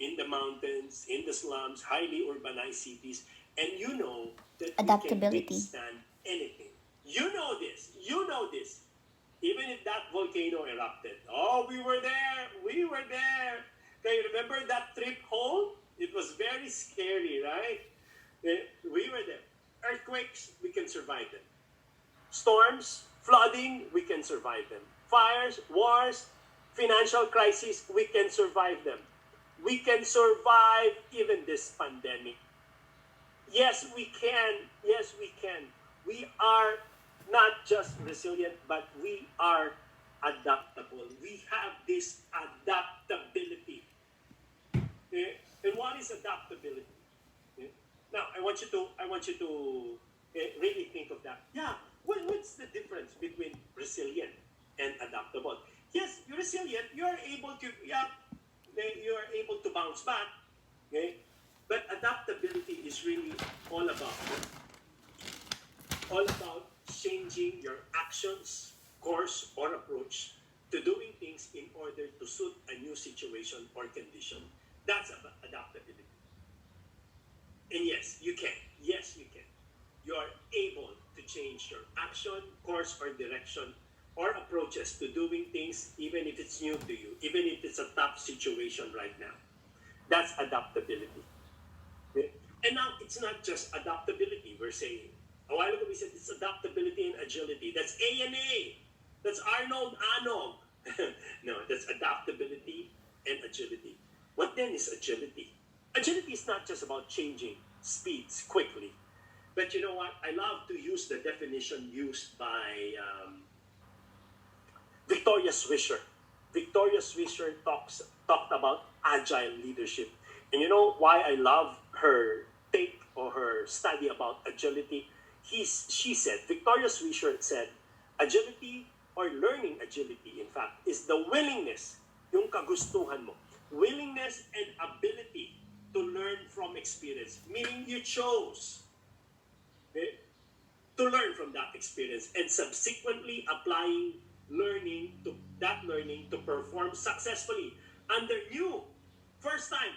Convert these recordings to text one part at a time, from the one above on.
in the mountains, in the slums, highly urbanized cities, and you know that you can Adaptability. withstand anything. You know this. You know this. Even if that volcano erupted. Oh, we were there. We were there. Okay, remember that trip home? It was very scary, right? We were there. Earthquakes, we can survive them. Storms, flooding, we can survive them. Fires, wars, financial crisis, we can survive them. We can survive even this pandemic. Yes, we can. Yes, we can. We are not just resilient, but we are adaptable. We have this adaptability. Okay? And what is adaptability? Okay? Now, I want you to really think of that. Yeah, what's the difference between resilient and adaptable? Yes, you're resilient. You're able to, yeah, you are able to bounce back. Okay, but adaptability is really all about all about changing your actions, course, or approach to doing things in order to suit a new situation or condition. That's adaptability. And yes, you can. Yes, you can. You are able to change your action, course, or direction or approaches to doing things even if it's new to you, even if it's a tough situation right now. That's adaptability. Okay? And now it's not just adaptability, we're saying. A while ago we said it's adaptability and agility. That's A&A. That's Arnold Anog. No, that's adaptability and agility. What then is agility? Agility is not just about changing speeds quickly. But you know what? I love to use the definition used by Victoria Swisher. Victoria Swisher talked about agile leadership. And you know why I love her take or her study about agility? She said, Victoria Swisher said, agility or learning agility, in fact, is the willingness, yung kagustuhan mo, willingness and ability to learn from experience. Meaning you chose, okay, to learn from that experience and subsequently applying learning to perform successfully under new first time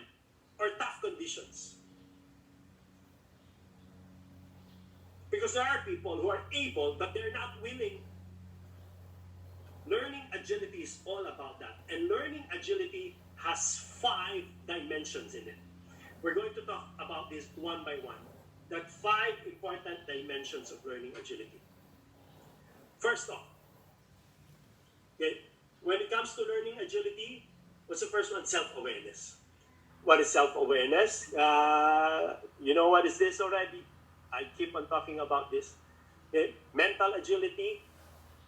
or tough conditions, because there are people who are able but they're not willing. Learning agility is all about that, and learning agility has 5 dimensions in it. We're going to talk about this one by one. That 5 important dimensions of learning agility. First off, okay, when it comes to learning agility, what's the first one? Self-awareness. What is self-awareness? You know what is this already? I keep on talking about this. Okay? Mental agility,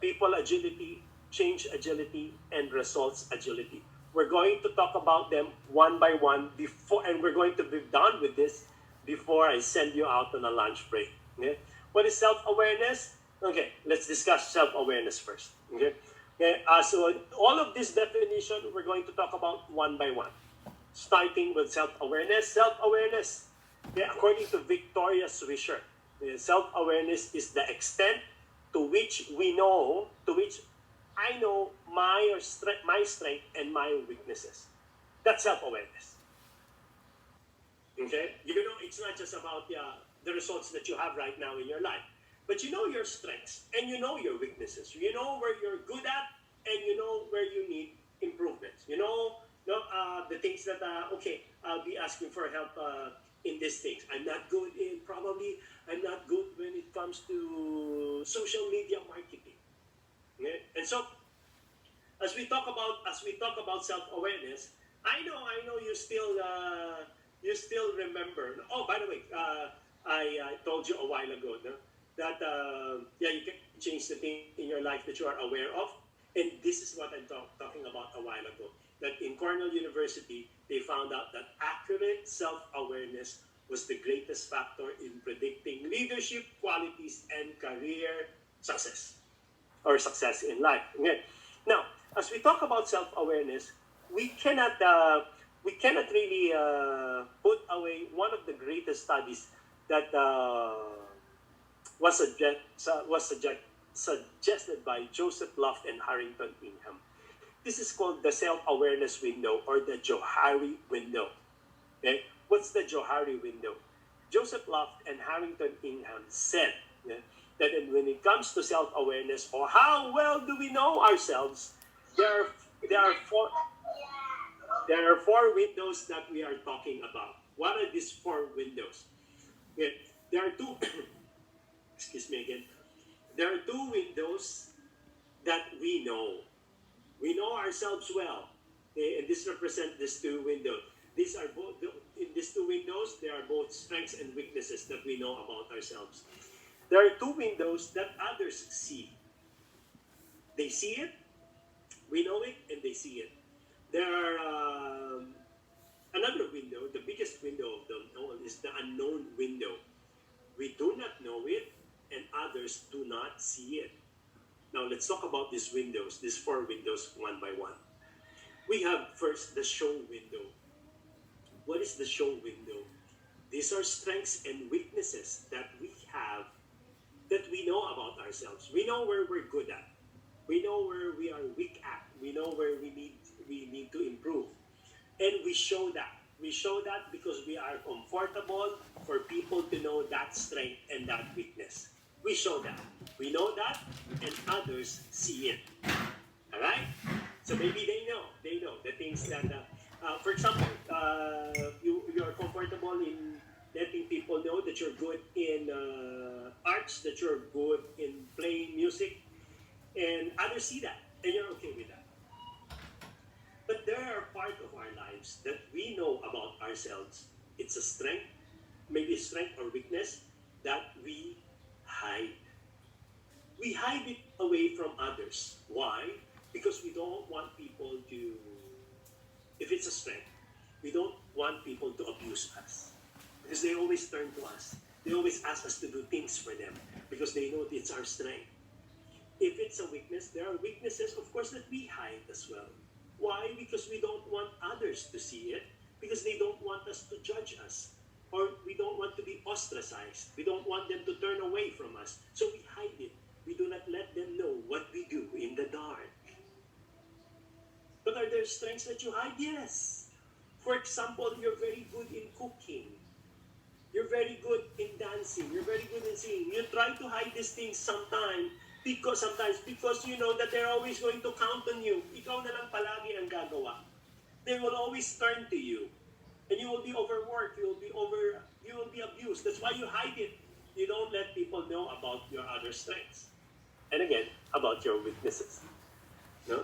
people agility, change agility, and results agility. We're going to talk about them one by one before, and we're going to be done with this before I send you out on a lunch break. Okay? What is self-awareness? Okay, let's discuss self-awareness first. Okay? Okay, so all of this definition we're going to talk about one by one. Starting with self-awareness. Self-awareness, okay, according to Victoria Swisher, self-awareness is the extent to which to which I know my strength and my weaknesses. That's self-awareness. Okay, you know it's not just about the results that you have right now in your life, but you know your strengths and you know your weaknesses. You know where you're good at and you know where you need improvements. You know, the things that okay, I'll be asking for help in these things. I'm not good in probably. I'm not good when it comes to social media marketing. Okay? And so as we talk about self-awareness, I know you still remember. Oh, by the way, I told you a while ago, no, that yeah, you can change the things in your life that you are aware of, and this is what I'm talking about a while ago. That in Cornell University, they found out that accurate self-awareness was the greatest factor in predicting leadership qualities and career success or success in life. Okay. Now, as we talk about self-awareness, we cannot really put away one of the greatest studies that suggested by Joseph Luft and Harrington Ingham. This is called the self-awareness window or the Johari window. Okay? What's the Johari window? Joseph Loft and Harrington Ingham said, yeah, that when it comes to self-awareness or how well do we know ourselves, there are, there are four there are four windows that we are talking about. What are these four windows? Yeah, there are two. Excuse me again. There are two windows that we know. We know ourselves well, okay? And this represents these two windows. These are both in these two windows. There are both strengths and weaknesses that we know about ourselves. There are two windows that others see. They see it, we know it, and they see it. There are another window. The biggest window of them all is the unknown window. We do not know it, and others do not see it. Now let's talk about these windows, these four windows, one by one. We have first the show window. What is the show window? These are strengths and weaknesses that we have, that we know about ourselves. We know where we're good at. We know where we are weak at. We know where we need to improve. And we show that. We show that because we are comfortable for people to know that strength and that weakness. We show that. We know that, and others see it. All right? So maybe they know the things that, for example, you're comfortable in letting people know that you're good in arts, that you're good in playing music, and others see that, and you're okay with that. But there are part of our lives that we know about ourselves. It's a strength, maybe a strength or weakness that we hide. We hide it away from others. Why? Because we don't want people to, if it's a strength, we don't want people to abuse us. Because they always turn to us. They always ask us to do things for them because they know it's our strength. If it's a weakness, there are weaknesses, of course, that we hide as well. Why? Because we don't want others to see it, because they don't want us to judge us, or we don't want to be ostracized. We don't want them to turn away from us. So we hide it. We do not let them know what we do in the dark. But are there strengths that you hide? Yes. For example, you're very good in cooking. You're very good in dancing. You're very good in singing. You try to hide these things sometimes because you know that they're always going to count on you. Ikaw na lang palagi ang gagawa. They will always turn to you. And you will be overworked. You will be abused. That's why you hide it. You don't let people know about your other strengths. And again, about your weaknesses. No?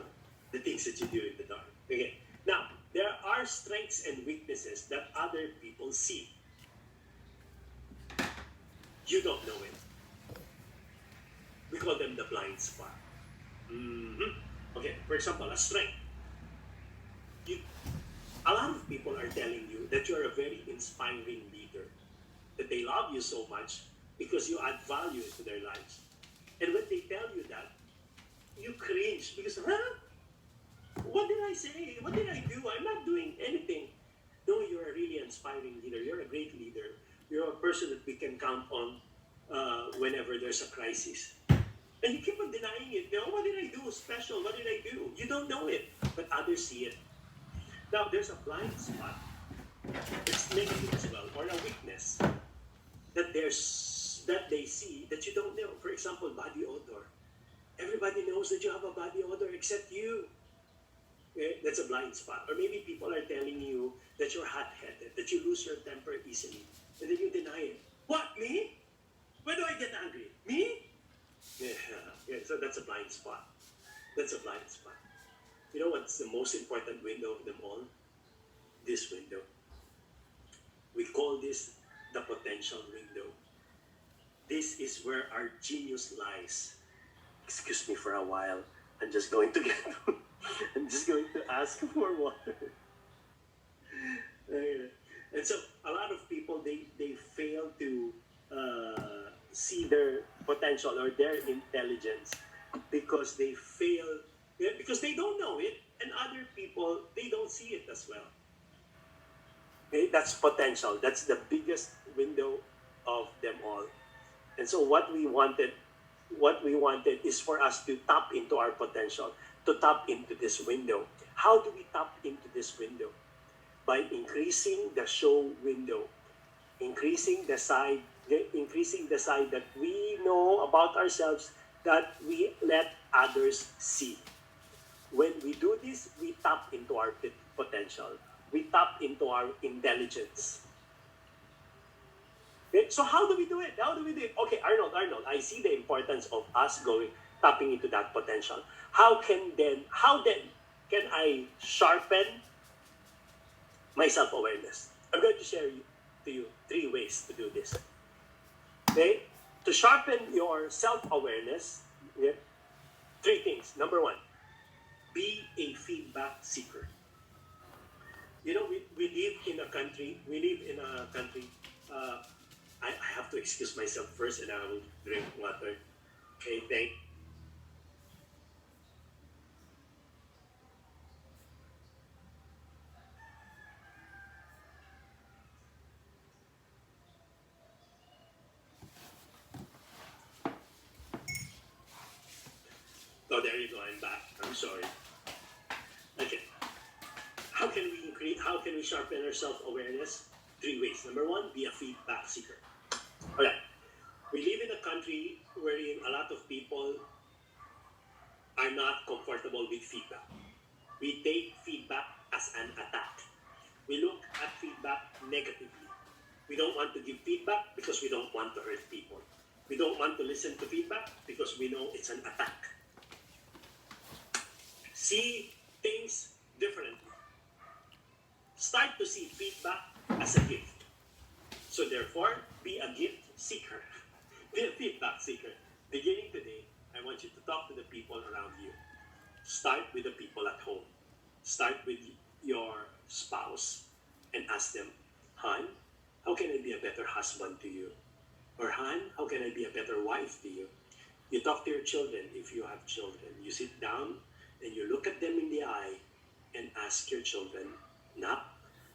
The things that you do in the dark. Okay. Now, there are strengths and weaknesses that other people see. You don't know it. We call them the blind spot. Okay, for example, a strength. A lot of people are telling you that you're a very inspiring leader, that they love you so much because you add value to their lives. And when they tell you that, you cringe because, what did I say? What did I do? I'm not doing anything. No, you're a really inspiring leader. You're a great leader. You're a person that we can count on whenever there's a crisis. And you keep on denying it. You know, what did I do special? What did I do? You don't know it, but others see it. Now, there's a blind spot. It's negative as well, or a weakness that they see that you don't know. For example, body odor. Everybody knows that you have a body odor except you. Okay? That's a blind spot. Or maybe people are telling you that you're hot-headed, that you lose your temper easily, and then you deny it. What, me? When do I get angry? Me? Yeah, so that's a blind spot. That's a blind spot. You know what's the most important window of them all? This window. We call this the potential window. This is where our genius lies. Excuse me for a while. I'm just going to ask for water. And so a lot of people, they fail to see their potential or their intelligence because because they don't know it, and other people, they don't see it as well. Okay? That's potential. That's the biggest window of them all. And so what we wanted is for us to tap into our potential, to tap into this window. How do we tap into this window? by increasing the show window, increasing the side that we know about ourselves, that we let others see. When we do this, we tap into our potential. We tap into our intelligence. Okay, so how do we do it? How do we do it? Okay, Arnold, I see the importance of us tapping into that potential. How then can I sharpen my self-awareness? I'm going to share to you 3 ways to do this. Okay? To sharpen your self-awareness, yeah, 3 things. Number 1, be a feedback seeker. You know, we live in a country, I have to excuse myself first and I will drink water. Okay, thank. Oh, there you go, I'm back. I'm sorry. Okay. How can we sharpen our self-awareness? 3 ways. Number 1, be a feedback seeker. Okay. We live in a country wherein a lot of people are not comfortable with feedback. We take feedback as an attack. We look at feedback negatively. We don't want to give feedback because we don't want to hurt people. We don't want to listen to feedback because we know it's an attack. See things differently. Start to see feedback as a gift. So therefore, be a gift seeker. Be a feedback seeker. Beginning today, I want you to talk to the people around you. Start with the people at home. Start with your spouse and ask them, "Hon, how can I be a better husband to you?" Or, "Hon, how can I be a better wife to you?" You talk to your children if you have children. You sit down and you look at them in the eye and ask your children, "Nak,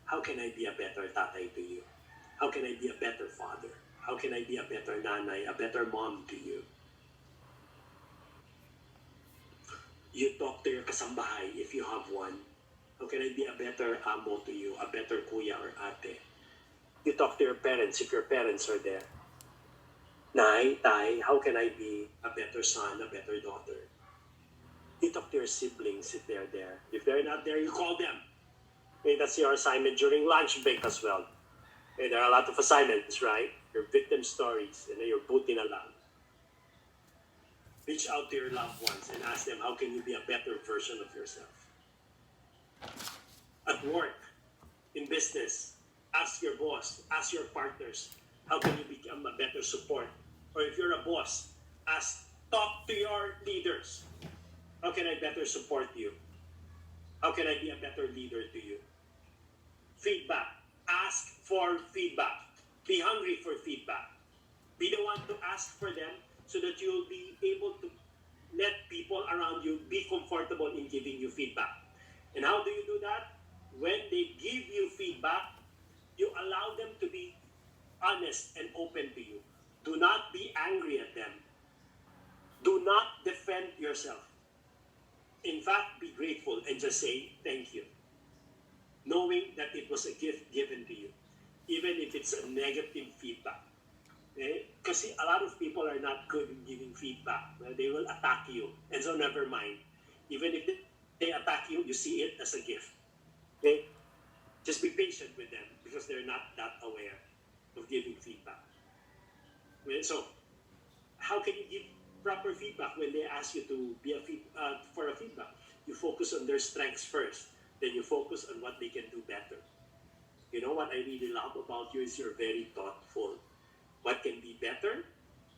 how can I be a better tatay to you? How can I be a better father? How can I be a better nanay, a better mom to you?" You talk to your kasambahay if you have one. "How can I be a better amo to you, a better kuya or ate?" You talk to your parents if your parents are there. "Nay, tay, how can I be a better son, a better daughter?" You talk to your siblings if they're there. If they're not there, you call them. Okay, that's your assignment during lunch break as well. Okay, there are a lot of assignments, right? Your victim stories, and then your buti na lang. Reach out to your loved ones and ask them, how can you be a better version of yourself? At work, in business, ask your boss, ask your partners, how can you become a better support? Or if you're a boss, talk to your leaders. How can I better support you? How can I be a better leader to you? Feedback. Ask for feedback. Be hungry for feedback. Be the one to ask for them so that you'll be able to let people around you be comfortable in giving you feedback. And how do you do that? When they give you feedback, you allow them to be honest and open to you. Do not be angry at them. Do not defend yourself. In fact, be grateful and just say thank you, knowing that it was a gift given to you, even if it's a negative feedback. Okay? Because a lot of people are not good in giving feedback. They will attack you. And so never mind. Even if they attack you, you see it as a gift. Okay? Just be patient with them because they're not that aware of giving feedback. Okay? So, how can you give proper feedback when they ask you to be for a feedback? You focus on their strengths first. Then you focus on what they can do better. You know what I really love about you is you're very thoughtful. What can be better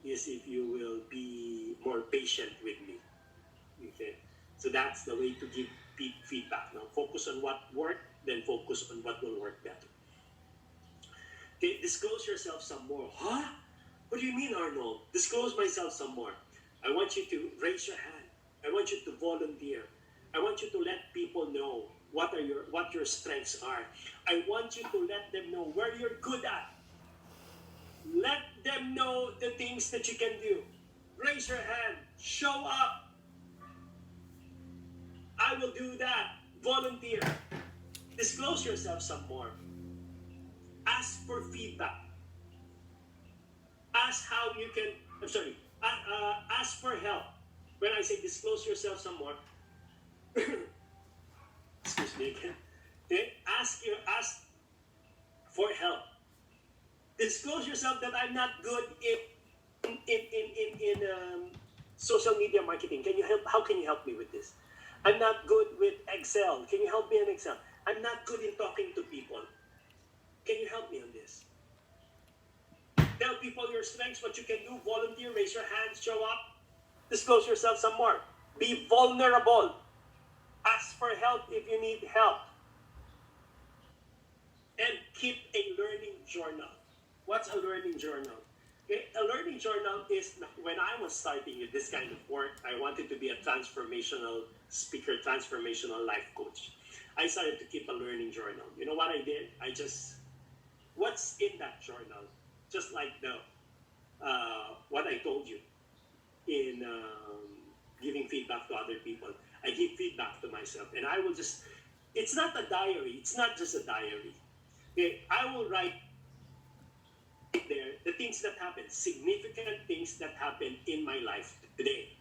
is if you will be more patient with me. Okay, so that's the way to give feedback. Now focus on what worked, then focus on what will work better. Okay, disclose yourself some more. Huh? What do you mean, Arnold? Disclose myself some more. I want you to raise your hand. I want you to volunteer. I want you to let people know what your strengths are. I want you to let them know where you're good at. Let them know the things that you can do. Raise your hand. Show up. I will do that. Volunteer. Disclose yourself some more. Ask for feedback. Ask how you can, I'm sorry, ask for help. When I say disclose yourself some more, excuse me again, okay? Ask for help. Disclose yourself that I'm not good in social media marketing. Can you help? How can you help me with this? I'm not good with Excel. Can you help me in Excel? I'm not good in talking to people. Can you help me on this? Tell people your strengths, what you can do. Volunteer, raise your hand, show up. Disclose yourself some more. Be vulnerable. Ask for help if you need help. And keep a learning journal. What's a learning journal? Okay, a learning journal is, when I was starting this kind of work, I wanted to be a transformational speaker, transformational life coach. I started to keep a learning journal. You know what I did? What's in that journal? Just like what I told you in giving feedback to other people. I give feedback to myself, and I will just, it's not a diary. It's not just a diary. Okay, I will write there the things that happen, significant things that happen in my life today.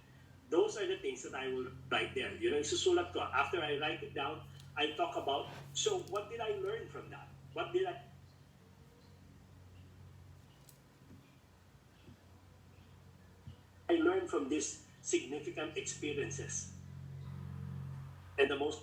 Those are the things that I will write there. You know, susulat ko. After I write it down, I talk about, so what did I learn from that? What did I learn from these significant experiences? And the most